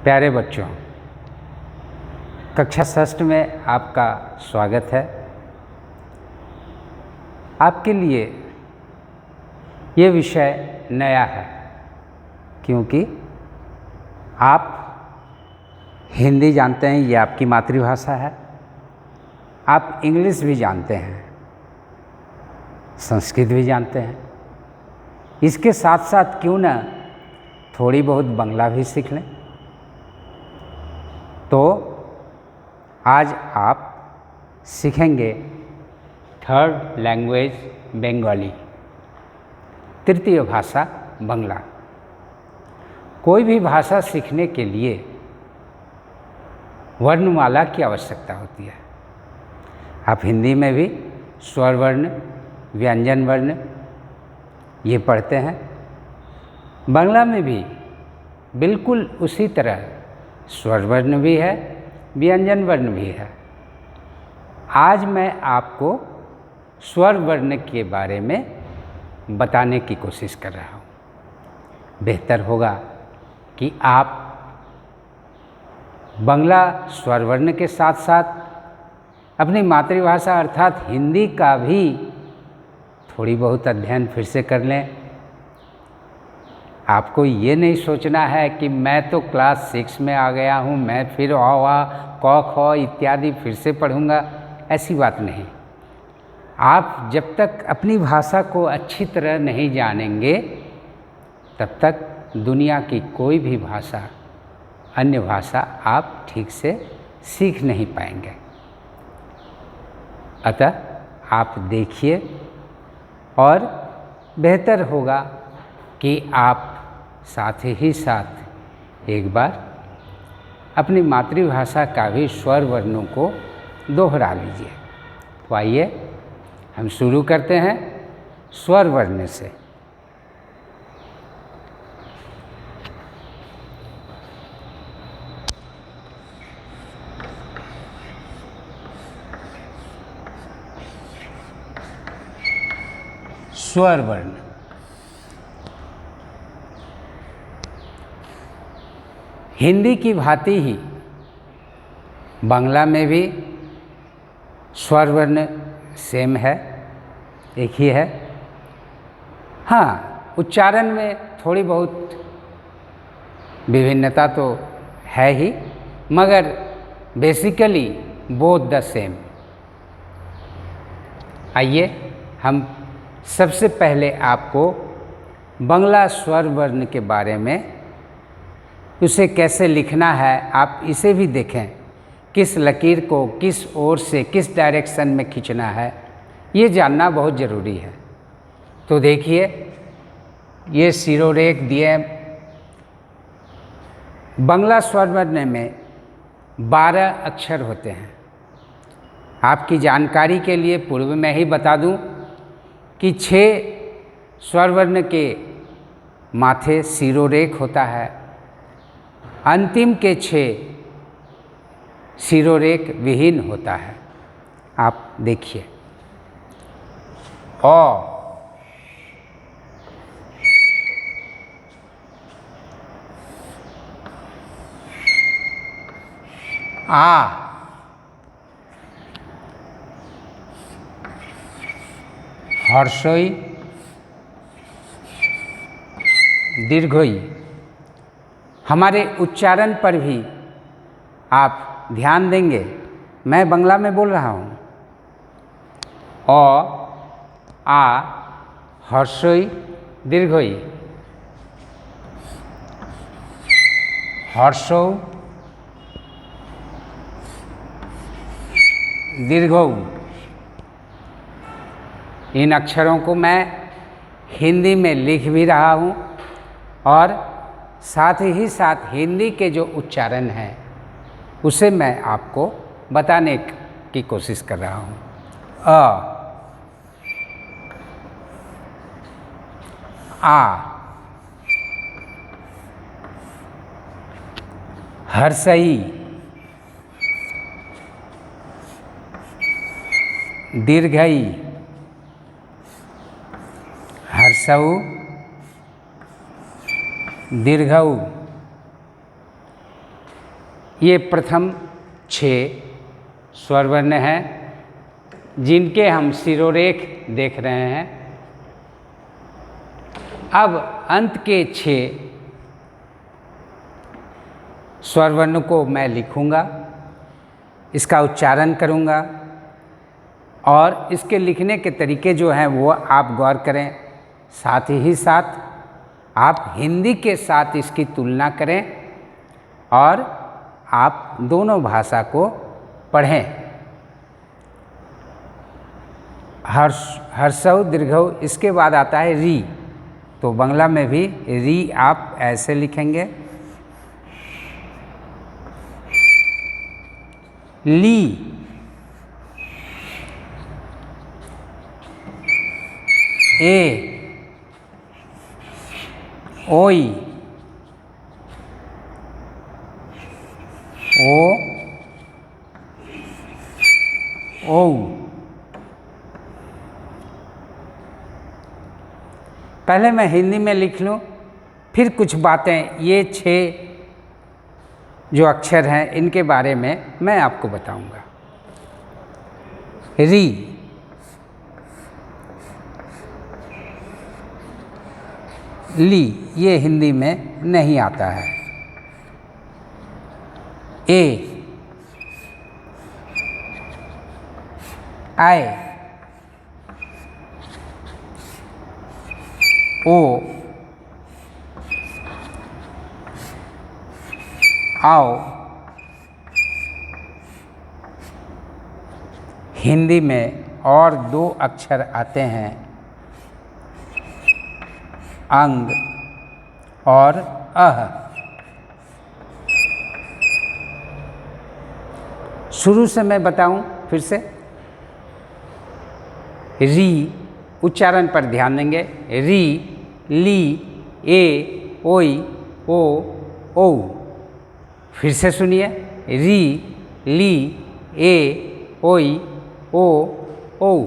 प्यारे बच्चों, कक्षा षष्ठ में आपका स्वागत है। आपके लिए ये विषय नया है क्योंकि आप हिंदी जानते हैं, ये आपकी मातृभाषा है। आप इंग्लिश भी जानते हैं, संस्कृत भी जानते हैं। इसके साथ साथ क्यों ना थोड़ी बहुत बंगला भी सीख लें। तो आज आप सीखेंगे थर्ड लैंग्वेज बंगाली, तृतीय भाषा बंगला। कोई भी भाषा सीखने के लिए वर्णमाला की आवश्यकता होती है। आप हिंदी में भी स्वर वर्ण, व्यंजन वर्ण ये पढ़ते हैं। बांग्ला में भी बिल्कुल उसी तरह स्वर वर्ण भी है, व्यंजन वर्ण भी है। आज मैं आपको स्वर वर्ण के बारे में बताने की कोशिश कर रहा हूँ। बेहतर होगा कि आप बांग्ला स्वर वर्ण के साथ साथ अपनी मातृभाषा अर्थात हिंदी का भी थोड़ी बहुत अध्ययन फिर से कर लें। आपको ये नहीं सोचना है कि मैं तो क्लास 6 में आ गया हूँ, मैं फिर अ आ क ख इत्यादि फिर से पढ़ूँगा, ऐसी बात नहीं। आप जब तक अपनी भाषा को अच्छी तरह नहीं जानेंगे तब तक दुनिया की कोई भी भाषा, अन्य भाषा आप ठीक से सीख नहीं पाएंगे। अतः आप देखिए और बेहतर होगा कि आप साथ ही साथ एक बार अपनी मातृभाषा का भी स्वर वर्णों को दोहरा लीजिए। तो आइए हम शुरू करते हैं स्वर वर्ण से। स्वर वर्ण हिंदी की भांति ही बांग्ला में भी स्वर वर्ण सेम है, एक ही है। हाँ, उच्चारण में थोड़ी बहुत विभिन्नता तो है ही, मगर बेसिकली बोथ द सेम। आइए हम सबसे पहले आपको बांग्ला स्वर वर्ण के बारे में, उसे कैसे लिखना है, आप इसे भी देखें। किस लकीर को किस ओर से किस डायरेक्शन में खींचना है, ये जानना बहुत ज़रूरी है। तो देखिए, ये शिरोरेख दिए। बांग्ला स्वर वर्ण में 12 अक्षर होते हैं। आपकी जानकारी के लिए पूर्व में ही बता दूं कि 6 स्वर वर्ण के माथे शिरोरेख होता है। अंतिम के 6 शिरोरेख विहीन होता है। आप देखिए, अ, आ, हर्षई, दीर्घई। हमारे उच्चारण पर भी आप ध्यान देंगे। मैं बांग्ला में बोल रहा हूँ। अ, आ, हर्षई, दीर्घई, हर्षौ, दीर्घौ। इन अक्षरों को मैं हिंदी में लिख भी रहा हूँ और साथ ही साथ हिंदी के जो उच्चारण हैं उसे मैं आपको बताने की कोशिश कर रहा हूँ। अ, आ, हर्षई, दीर्घई, हर्षौ, दीर्घऊ, ये प्रथम 6 स्वर वर्ण हैं जिनके हम शिरोरेख देख रहे हैं। अब अंत के 6 स्वर वर्ण को मैं लिखूंगा, इसका उच्चारण करूंगा और इसके लिखने के तरीके जो हैं वो आप गौर करें। साथ ही साथ आप हिंदी के साथ इसकी तुलना करें और आप दोनों भाषा को पढ़ें। हर्षौ दीर्घौ, इसके बाद आता है री, तो बांग्ला में भी री आप ऐसे लिखेंगे, ली, ए, ओई, ओ, औ। पहले मैं हिंदी में लिख लूँ, फिर कुछ बातें ये 6 जो अक्षर हैं इनके बारे में मैं आपको बताऊंगा। री, ली ये हिंदी में नहीं आता है। ए, आए, ओ, आओ। हिंदी में और 2 अक्षर आते हैं, अंग और अह। शुरू से मैं बताऊं फिर से। री, उच्चारण पर ध्यान देंगे। री, ली, ए, ओई, ओ, औ। फिर से सुनिए। री, ली, ए, ओई, ओ, औ।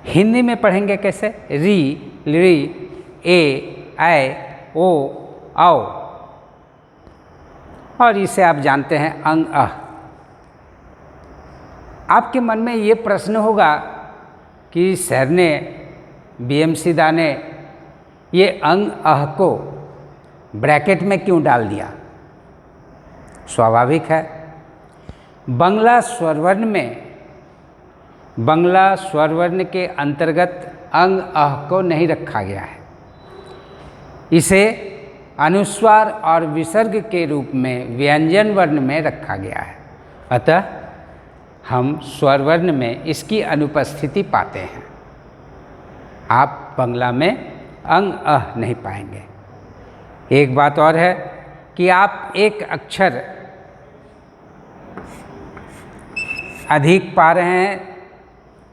हिंदी में पढ़ेंगे कैसे? री, ली, ए, ऐ, ओ, आओ। और इसे आप जानते हैं अंग अह। आपके मन में ये प्रश्न होगा कि सर ने, बीएमसी दा ने ये अंग अह को ब्रैकेट में क्यों डाल दिया? स्वाभाविक है, बांग्ला स्वरवर्ण में, बांग्ला स्वरवर्ण के अंतर्गत अंग अह को नहीं रखा गया है। इसे अनुस्वार और विसर्ग के रूप में व्यंजन वर्ण में रखा गया है। अतः हम स्वरवर्ण में इसकी अनुपस्थिति पाते हैं। आप बांग्ला में अंग अह नहीं पाएंगे। एक बात और है कि आप एक अक्षर अधिक पा रहे हैं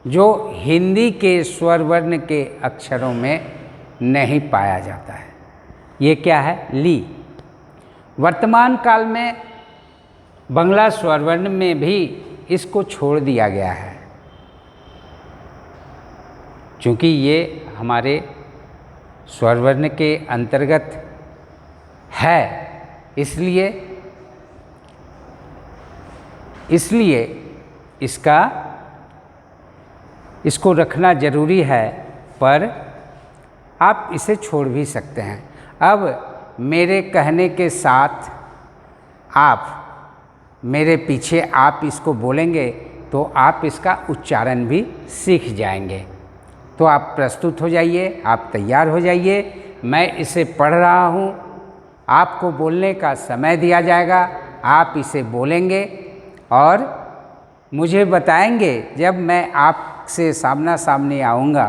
जो हिंदी के स्वर वर्ण के अक्षरों में नहीं पाया जाता है। ये क्या है? ली। वर्तमान काल में बांग्ला स्वर वर्ण में भी इसको छोड़ दिया गया है, क्योंकि ये हमारे स्वर वर्ण के अंतर्गत है, इसलिए इसको रखना जरूरी है, पर आप इसे छोड़ भी सकते हैं। अब मेरे कहने के साथ आप मेरे पीछे आप इसको बोलेंगे तो आप इसका उच्चारण भी सीख जाएंगे। तो आप प्रस्तुत हो जाइए, आप तैयार हो जाइए। मैं इसे पढ़ रहा हूँ, आपको बोलने का समय दिया जाएगा, आप इसे बोलेंगे और मुझे बताएंगे। जब मैं आपसे सामना सामनी आऊँगा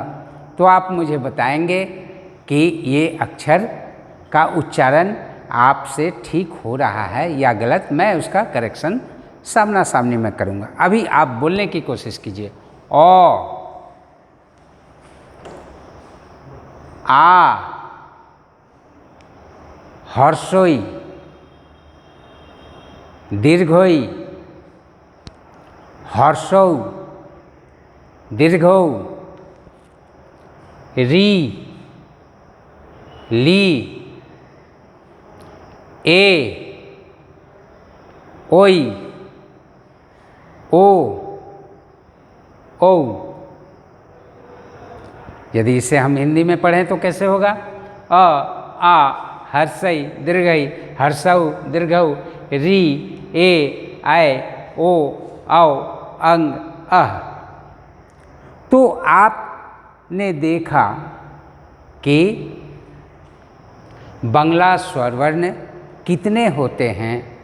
तो आप मुझे बताएंगे कि ये अक्षर का उच्चारण आपसे ठीक हो रहा है या गलत। मैं उसका करेक्शन सामना सामनी में करूँगा। अभी आप बोलने की कोशिश कीजिए। ओ, आ, हर्षोई, दीर्घोई, हर्षौ, दीर्घौ, री, ली, ए, ओई, ओ, ओ। यदि इसे हम हिंदी में पढ़ें तो कैसे होगा? अ, आ, हर्षई दीर्घई, हर्षऊ दीर्घऊ, री, ए, ऐ, ओ, औ, अंग, अह। तो आपने देखा कि बंगला स्वर वर्ण कितने होते हैं,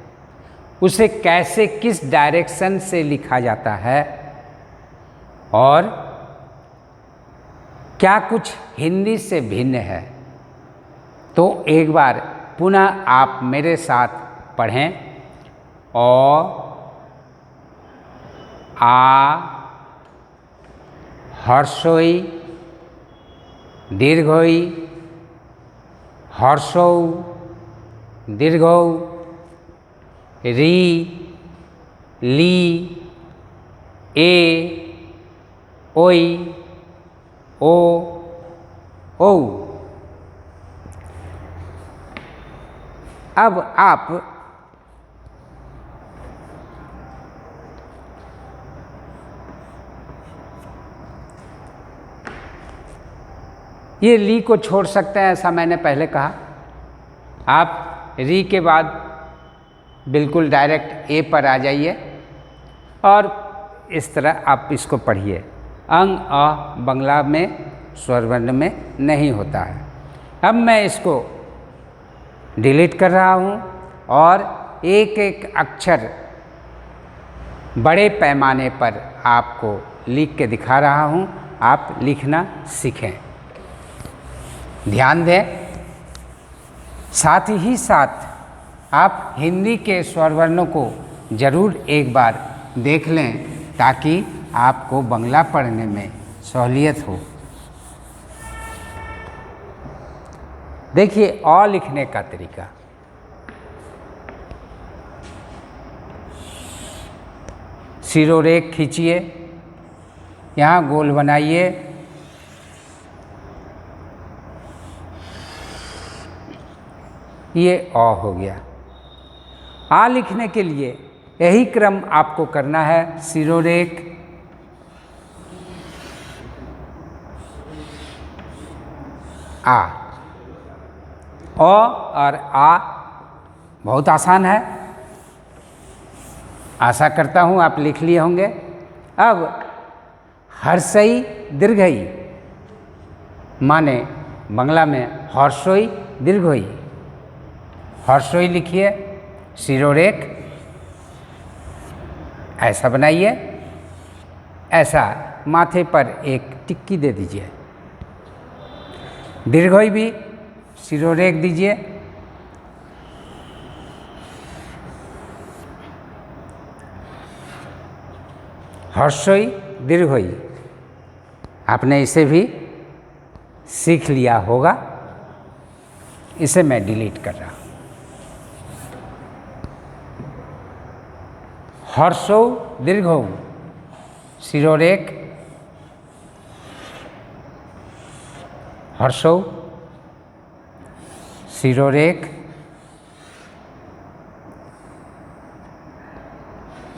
उसे कैसे किस डायरेक्शन से लिखा जाता है, और क्या कुछ हिंदी से भिन्न है। तो एक बार पुनः आप मेरे साथ पढ़ें। ओ, आ, हर्षोई दीर्घोई, हर्षौ दीर्घौ, री, ली, ए, ओई, ओ, औ। अब आप ये ली को छोड़ सकते हैं, ऐसा मैंने पहले कहा। आप री के बाद बिल्कुल डायरेक्ट ए पर आ जाइए और इस तरह आप इसको पढ़िए। अंग अ बंगला में स्वर वर्ण में नहीं होता है। अब मैं इसको डिलीट कर रहा हूँ और एक एक अक्षर बड़े पैमाने पर आपको लिख के दिखा रहा हूँ, आप लिखना सीखें। ध्यान दें, साथ ही साथ आप हिंदी के स्वर वर्णों को जरूर एक बार देख लें ताकि आपको बंगला पढ़ने में सहूलियत हो। देखिए अ लिखने का तरीका। शिरोरेख खींचिए, यहाँ गोल बनाइए, ये अ हो गया। आ लिखने के लिए यही क्रम आपको करना है। शिरोरेख, आ, अ और आ बहुत आसान है, आशा करता हूँ आप लिख लिए होंगे। अब हर्षई दीर्घई माने बंगला में हर्षोई दीर्घोई। हर्षोई लिखिए, शिरोरेख ऐसा बनाइए, ऐसा माथे पर एक टिक्की दे दीजिए। दीर्घोई भी शिरोरेख दीजिए, हर्षोई दीर्घोई। आपने इसे भी सीख लिया होगा, इसे मैं डिलीट कर रहा हूँ। हर्षौ दीर्घौ, शिरोरेख, हर्षौ शिरोरेख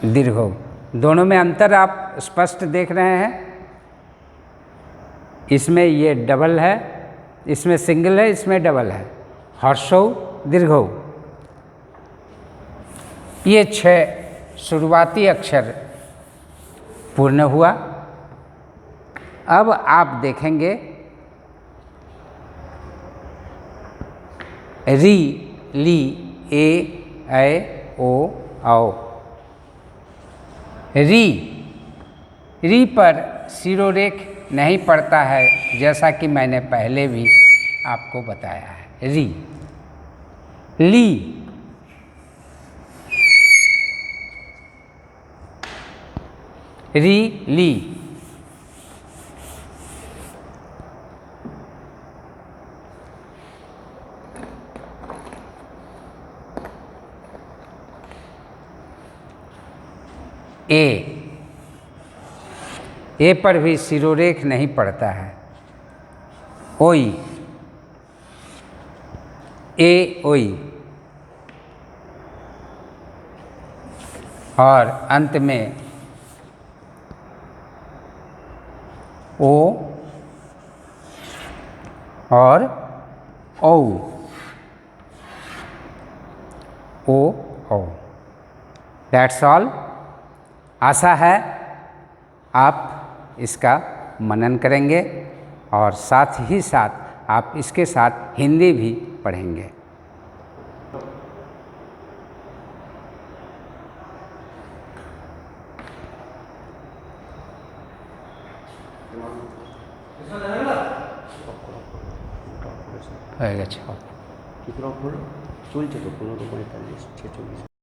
दीर्घौ। दोनों में अंतर आप स्पष्ट देख रहे हैं। इसमें ये डबल है, इसमें सिंगल है, इसमें डबल है। हर्षौ दीर्घौ। ये 6 शुरुआती अक्षर पूर्ण हुआ। अब आप देखेंगे री, ली, ए, ऐ, ओ, औ। री पर शिरोरेख नहीं पड़ता है, जैसा कि मैंने पहले भी आपको बताया है। री, ली, री, ली, ए पर भी शिरोरेख नहीं पड़ता है। ओई, ए, ओई। और अंत में ओ और औ, ओ औ। That's all. आशा है आप इसका मनन करेंगे और साथ ही साथ आप इसके साथ हिंदी भी पढ़ेंगे। হয়ে গেছে। চিত্রকর চলছে তো 15:45 46।